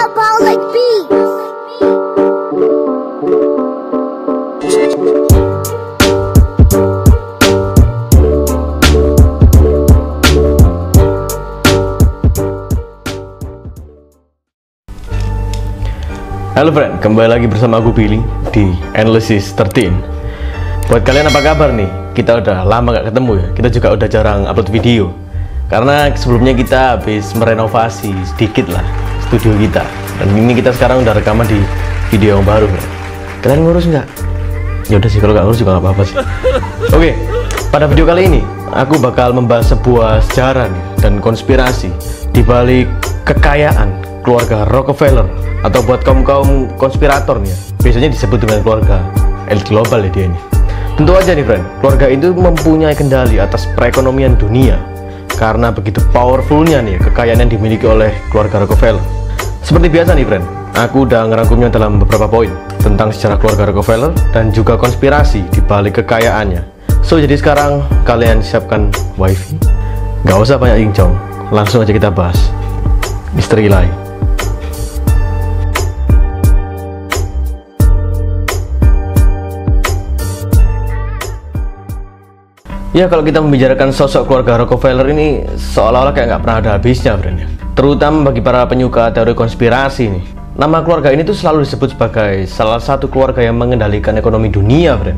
About like beats. Halo friend, kembali lagi bersama aku Billy di Analysis 13. Buat kalian apa kabar nih? Kita udah lama gak ketemu ya. Kita juga udah jarang upload video karena sebelumnya kita habis merenovasi sedikit lah studio kita. Dan ini kita sekarang udah rekaman di video yang baru. Kalian ngurus nggak? Ya udah sih, kalau nggak ngurus juga nggak apa-apa sih. Oke, pada video kali ini aku bakal membahas sebuah sejarah nih, dan konspirasi di balik kekayaan keluarga Rockefeller, atau buat kaum konspirator nih ya, biasanya disebut dengan keluarga elit global ya dia ini. Tentu aja nih friend, keluarga itu mempunyai kendali atas perekonomian dunia karena begitu powerfulnya nih kekayaan yang dimiliki oleh keluarga Rockefeller. Seperti biasa nih friend, aku udah ngerangkumnya dalam beberapa poin tentang sejarah keluarga Rockefeller dan juga konspirasi di balik kekayaannya. So jadi sekarang kalian siapkan wifi, nggak usah banyak incong, langsung aja kita bahas misteri lain. Ya, kalau kita membicarakan sosok keluarga Rockefeller ini seolah-olah kayak nggak pernah ada habisnya, friend ya. Terutama bagi para penyuka teori konspirasi nih. Nama keluarga ini tuh selalu disebut sebagai salah satu keluarga yang mengendalikan ekonomi dunia, friend.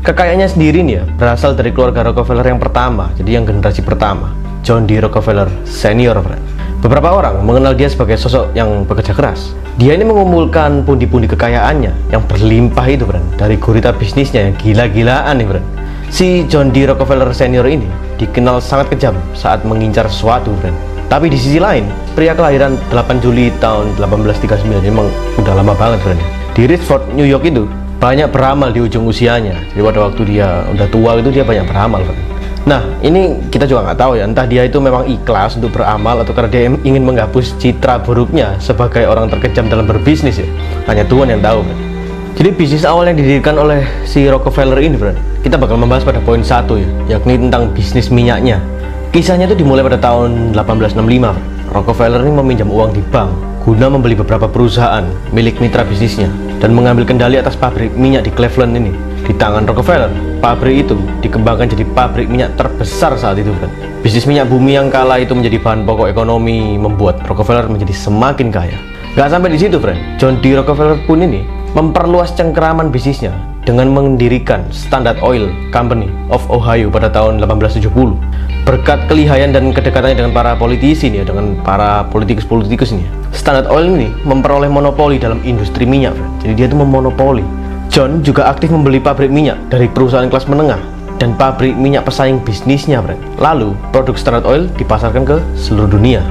Kekayaannya sendiri nih ya, berasal dari keluarga Rockefeller yang pertama, jadi yang generasi pertama, John D. Rockefeller Senior, friend. Beberapa orang mengenal dia sebagai sosok yang bekerja keras. Dia ini mengumpulkan pundi-pundi kekayaannya yang berlimpah itu, friend, dari gurita bisnisnya yang gila-gilaan nih, friend. Si John D. Rockefeller Senior ini dikenal sangat kejam saat mengincar sesuatu, friend. Tapi di sisi lain, pria kelahiran 8 Juli tahun 1839 memang udah lama banget, friend. Di Richford, New York itu banyak beramal di ujung usianya. Jadi pada waktu dia udah tua itu dia banyak beramal, friend. Nah, ini kita juga nggak tahu ya, entah dia itu memang ikhlas untuk beramal atau karena dia ingin menghapus citra buruknya sebagai orang terkejam dalam berbisnis ya. Hanya Tuhan yang tahu, friend. Jadi bisnis awal yang didirikan oleh si Rockefeller ini, friend, kita bakal membahas pada poin 1 ya, yakni tentang bisnis minyaknya. Kisahnya itu dimulai pada tahun 1865. Rockefeller ini meminjam uang di bank guna membeli beberapa perusahaan milik mitra bisnisnya dan mengambil kendali atas pabrik minyak di Cleveland ini. Di tangan Rockefeller, pabrik itu dikembangkan jadi pabrik minyak terbesar saat itu, friend. Bisnis minyak bumi yang kala itu menjadi bahan pokok ekonomi membuat Rockefeller menjadi semakin kaya. Gak sampai di situ, friend. John D. Rockefeller pun ini memperluas cengkeraman bisnisnya dengan mendirikan Standard Oil Company of Ohio pada tahun 1870. Berkat kelihayan dan kedekatannya dengan para politisi nih, dengan para politikus nih, Standard Oil ini memperoleh monopoli dalam industri minyak, friend. Jadi dia itu memonopoli. John juga aktif membeli pabrik minyak dari perusahaan kelas menengah dan pabrik minyak pesaing bisnisnya, friend. Lalu produk Standard Oil dipasarkan ke seluruh dunia.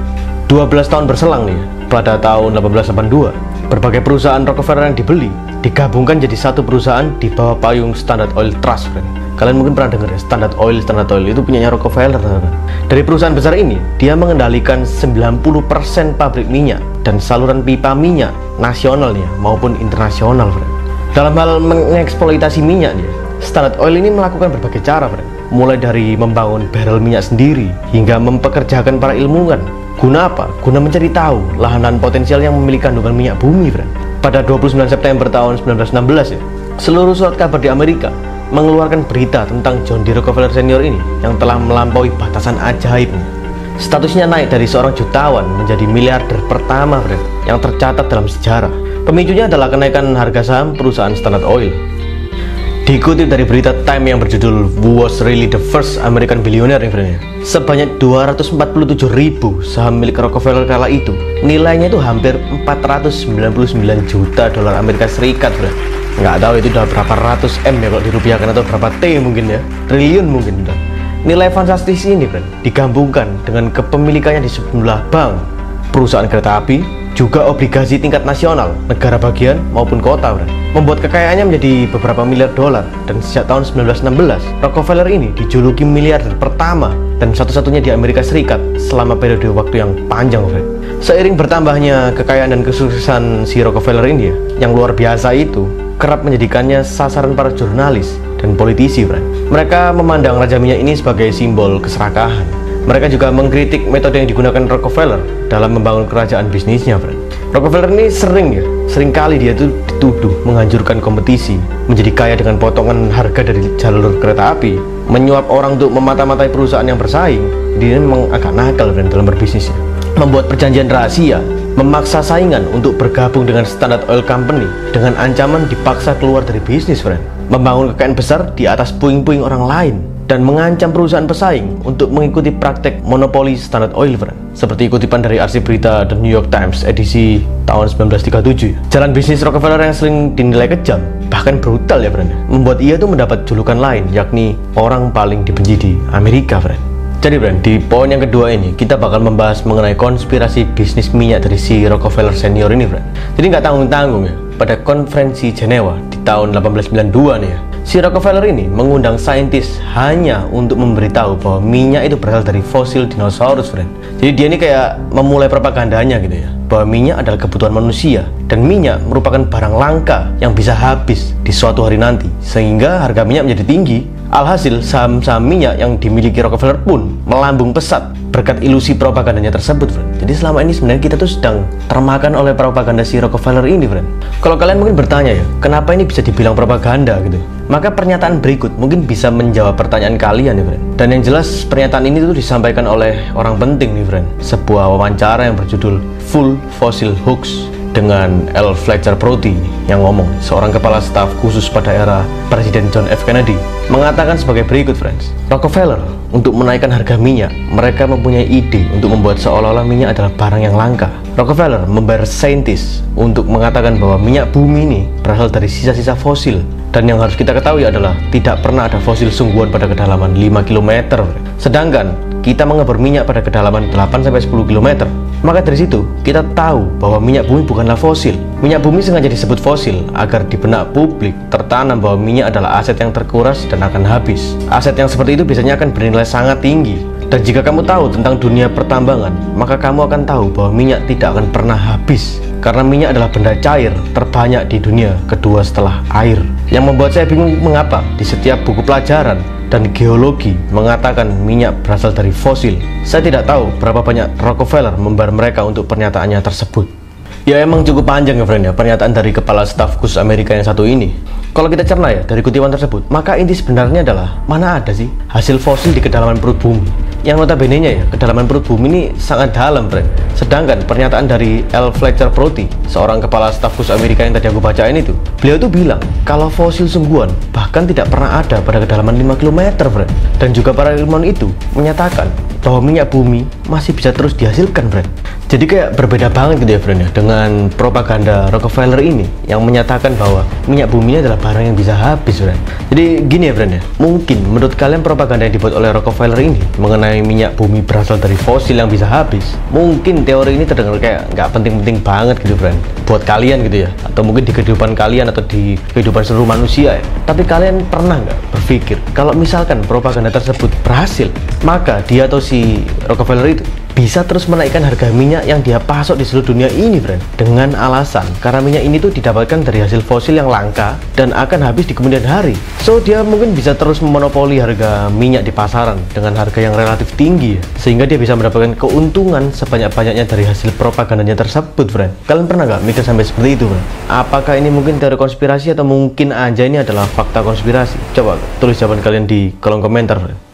12 tahun berselang nih, pada tahun 1882, berbagai perusahaan Rockefeller yang dibeli digabungkan jadi satu perusahaan di bawah payung Standard Oil Trust, friend. Kalian mungkin pernah dengar ya, Standard Oil itu punyanya Rockefeller, teman-teman. Dari perusahaan besar ini, dia mengendalikan 90% pabrik minyak dan saluran pipa minyak nasionalnya maupun internasional, friend. Dalam hal mengeksploitasi minyak nih, Standard Oil ini melakukan berbagai cara, friend. Mulai dari membangun barrel minyak sendiri hingga mempekerjakan para ilmuwan. Guna apa? Guna mencari tahu lahan potensial yang memiliki kandungan minyak bumi, friend. Pada 29 September tahun 1916 ya, seluruh surat kabar di Amerika mengeluarkan berita tentang John D. Rockefeller Senior ini yang telah melampaui batasan ajaibnya. Statusnya naik dari seorang jutawan menjadi miliarder pertama, friend, yang tercatat dalam sejarah. Pemicunya adalah kenaikan harga saham perusahaan Standard Oil. Dikutip dari berita Time yang berjudul Who Was Really the First American Billionaire, friend, sebanyak 247.000 saham milik Rockefeller kala itu nilainya itu hampir 499 juta dolar Amerika Serikat, friend. Nggak tahu itu udah berapa ratus M ya kalau dirupiahkan, atau berapa T mungkin ya, triliun mungkin udah. Nilai fantastis ini, friend, digabungkan dengan kepemilikannya di sejumlah bank, perusahaan kereta api, juga obligasi tingkat nasional, negara bagian maupun kota, friend, membuat kekayaannya menjadi beberapa miliar dolar. Dan sejak tahun 1916, Rockefeller ini dijuluki miliarder pertama dan satu-satunya di Amerika Serikat selama periode waktu yang panjang, friend. Seiring bertambahnya kekayaan dan kesuksesan si Rockefeller ini ya, yang luar biasa itu kerap menjadikannya sasaran para jurnalis dan politisi, friend. Mereka memandang Raja Minyak ini sebagai simbol keserakahan. Mereka juga mengkritik metode yang digunakan Rockefeller dalam membangun kerajaan bisnisnya, friend. Rockefeller ini sering kali dia tuh dituduh menghancurkan kompetisi, menjadi kaya dengan potongan harga dari jalur kereta api, menyuap orang untuk memata-matai perusahaan yang bersaing. Dia memang agak nakal dalam berbisnisnya, membuat perjanjian rahasia, memaksa saingan untuk bergabung dengan Standard Oil Company dengan ancaman dipaksa keluar dari bisnis, friend. Membangun kekayaan besar di atas puing-puing orang lain, dan mengancam perusahaan pesaing untuk mengikuti praktek monopoli Standard Oil, friend. Seperti kutipan dari arsip berita The New York Times edisi tahun 1937. Jalan bisnis Rockefeller yang sering dinilai kejam, bahkan brutal ya, friend, membuat ia tuh mendapat julukan lain, yakni orang paling dibenci di Amerika, friend. Jadi friend, di poin yang kedua ini kita bakal membahas mengenai konspirasi bisnis minyak dari si Rockefeller senior ini, friend. Jadi nggak tanggung-tanggung ya, pada konferensi Jenewa di tahun 1892 nih ya, si Rockefeller ini mengundang saintis hanya untuk memberitahu bahwa minyak itu berasal dari fosil dinosaurus, friend. Jadi dia ini kayak memulai propagandanya gitu ya, bahwa minyak adalah kebutuhan manusia dan minyak merupakan barang langka yang bisa habis di suatu hari nanti, sehingga harga minyak menjadi tinggi. Alhasil saham-saham minyak yang dimiliki Rockefeller pun melambung pesat berkat ilusi propagandanya tersebut, friend. Jadi selama ini sebenarnya kita tuh sedang termakan oleh propaganda si Rockefeller ini, friend. Kalau kalian mungkin bertanya ya, kenapa ini bisa dibilang propaganda gitu? Maka pernyataan berikut mungkin bisa menjawab pertanyaan kalian nih, friend. Dan yang jelas pernyataan ini tuh disampaikan oleh orang penting nih, friend. Sebuah wawancara yang berjudul Full Fossil Hoax dengan L. Fletcher Prouty yang ngomong, seorang kepala staf khusus pada era Presiden John F. Kennedy, mengatakan sebagai berikut, friends. Rockefeller untuk menaikkan harga minyak, mereka mempunyai ide untuk membuat seolah-olah minyak adalah barang yang langka. Rockefeller membayar saintis untuk mengatakan bahwa minyak bumi ini berasal dari sisa-sisa fosil, dan yang harus kita ketahui adalah tidak pernah ada fosil sungguhan pada kedalaman 5 km. Sedangkan kita mengebor minyak pada kedalaman 8-10 km. Maka dari situ kita tahu bahwa minyak bumi bukanlah fosil. Minyak bumi sengaja disebut fosil agar di benak publik tertanam bahwa minyak adalah aset yang terkuras dan akan habis. Aset yang seperti itu biasanya akan bernilai sangat tinggi. Dan jika kamu tahu tentang dunia pertambangan, maka kamu akan tahu bahwa minyak tidak akan pernah habis, karena minyak adalah benda cair terbanyak di dunia, kedua setelah air. Yang membuat saya bingung mengapa di setiap buku pelajaran dan geologi mengatakan minyak berasal dari fosil. Saya tidak tahu berapa banyak Rockefeller membayar mereka untuk pernyataannya tersebut. Ya emang cukup panjang ya, friend ya, pernyataan dari kepala staf khusus Amerika yang satu ini. Kalau kita cerna ya dari kutipan tersebut, maka inti sebenarnya adalah, mana ada sih hasil fosil di kedalaman perut bumi? Yang notabene-nya ya, kedalaman perut bumi ini sangat dalam, friend. Sedangkan pernyataan dari L. Fletcher Prouty, seorang kepala staf khusus Amerika yang tadi aku bacain itu, beliau tuh bilang kalau fosil sungguhan bahkan tidak pernah ada pada kedalaman 5 km, friend. Dan juga para ilmuwan itu menyatakan bahwa minyak bumi masih bisa terus dihasilkan, friend. Jadi kayak berbeda banget gitu ya, friend ya, dengan propaganda Rockefeller ini yang menyatakan bahwa minyak bumi ini adalah barang yang bisa habis, friend. Jadi gini ya, friend ya, mungkin menurut kalian propaganda yang dibuat oleh Rockefeller ini mengenai minyak bumi berasal dari fosil yang bisa habis, mungkin teori ini terdengar kayak nggak penting-penting banget gitu, friend, buat kalian gitu ya, atau mungkin di kehidupan kalian atau di kehidupan seluruh manusia ya. Tapi kalian pernah nggak berpikir kalau misalkan propaganda tersebut berhasil, maka dia atau si Rockefeller itu bisa terus menaikkan harga minyak yang dia pasok di seluruh dunia ini, friend, dengan alasan karena minyak ini tuh didapatkan dari hasil fosil yang langka dan akan habis di kemudian hari. So dia mungkin bisa terus memonopoli harga minyak di pasaran dengan harga yang relatif tinggi, sehingga dia bisa mendapatkan keuntungan sebanyak-banyaknya dari hasil propagandanya tersebut, friend. Kalian pernah nggak mikir sampai seperti itu, friend? Apakah ini mungkin teori konspirasi atau mungkin aja ini adalah fakta konspirasi? Coba tulis jawaban kalian di kolom komentar, friend.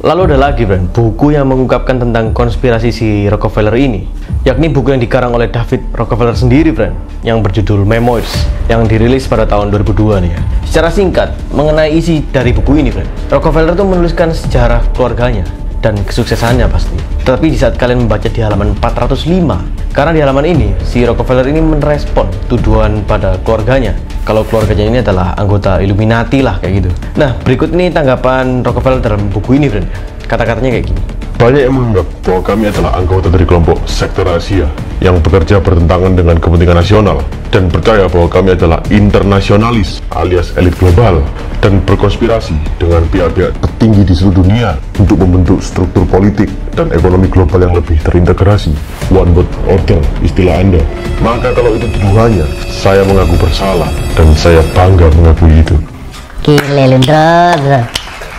Lalu ada lagi, friend, buku yang mengungkapkan tentang konspirasi si Rockefeller ini, yakni buku yang dikarang oleh David Rockefeller sendiri, friend, yang berjudul Memoirs, yang dirilis pada tahun 2002 nih ya. Secara singkat mengenai isi dari buku ini, friend, Rockefeller itu menuliskan sejarah keluarganya dan kesuksesannya pasti. Tetapi di saat kalian membaca di halaman 405, karena di halaman ini si Rockefeller ini merespon tuduhan pada keluarganya kalau keluarganya ini adalah anggota Illuminati lah, kayak gitu. Nah, berikut ini tanggapan Rockefeller dalam buku ini, friend. Kata-katanya kayak gini. Banyak yang menganggap bahwa kami adalah anggota dari kelompok sekte rahasia yang bekerja bertentangan dengan kepentingan nasional dan percaya bahwa kami adalah internasionalis alias elit global dan berkonspirasi dengan pihak-pihak tertinggi di seluruh dunia untuk membentuk struktur politik dan ekonomi global yang lebih terintegrasi. One world order istilah Anda. Maka kalau itu tuduhannya, saya mengaku bersalah dan saya bangga mengakui itu. Gile lu, bro.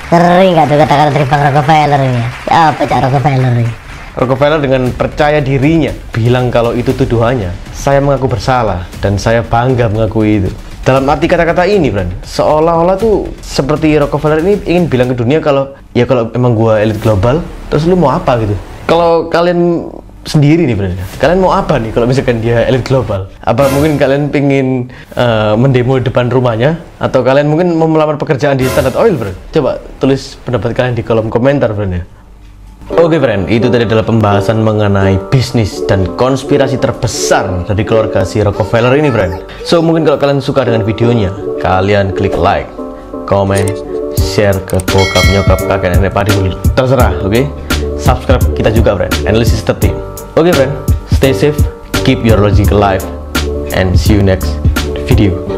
Sering gak tuh kata-kata dari Bang Rockefeller ini ya? Apa Cak Rockefeller ini? Rockefeller dengan percaya dirinya bilang kalau itu tuduhannya. Saya mengaku bersalah dan saya bangga mengakui itu. Dalam arti kata-kata ini, friend, seolah-olah tuh seperti Rockefeller ini ingin bilang ke dunia kalau ya kalau emang gua elit global, terus lu mau apa gitu. Kalau kalian sendiri nih, friend, kalian mau apa nih kalau misalkan dia elit global? Apa mungkin kalian pengen mendemo di depan rumahnya, atau kalian mungkin mau melamar pekerjaan di Standard Oil, friend? Coba tulis pendapat kalian di kolom komentar, friend ya. Oke, friend, itu tadi adalah pembahasan mengenai bisnis dan konspirasi terbesar dari keluarga si Rockefeller ini, friend. So, mungkin kalau kalian suka dengan videonya, kalian klik like, comment, share ke bokap, nyokap, kakek, nenek, padi, terserah, oke? Subscribe kita juga, friend, Analysis the Team. Oke, friend, stay safe, keep your logic alive, and see you next video.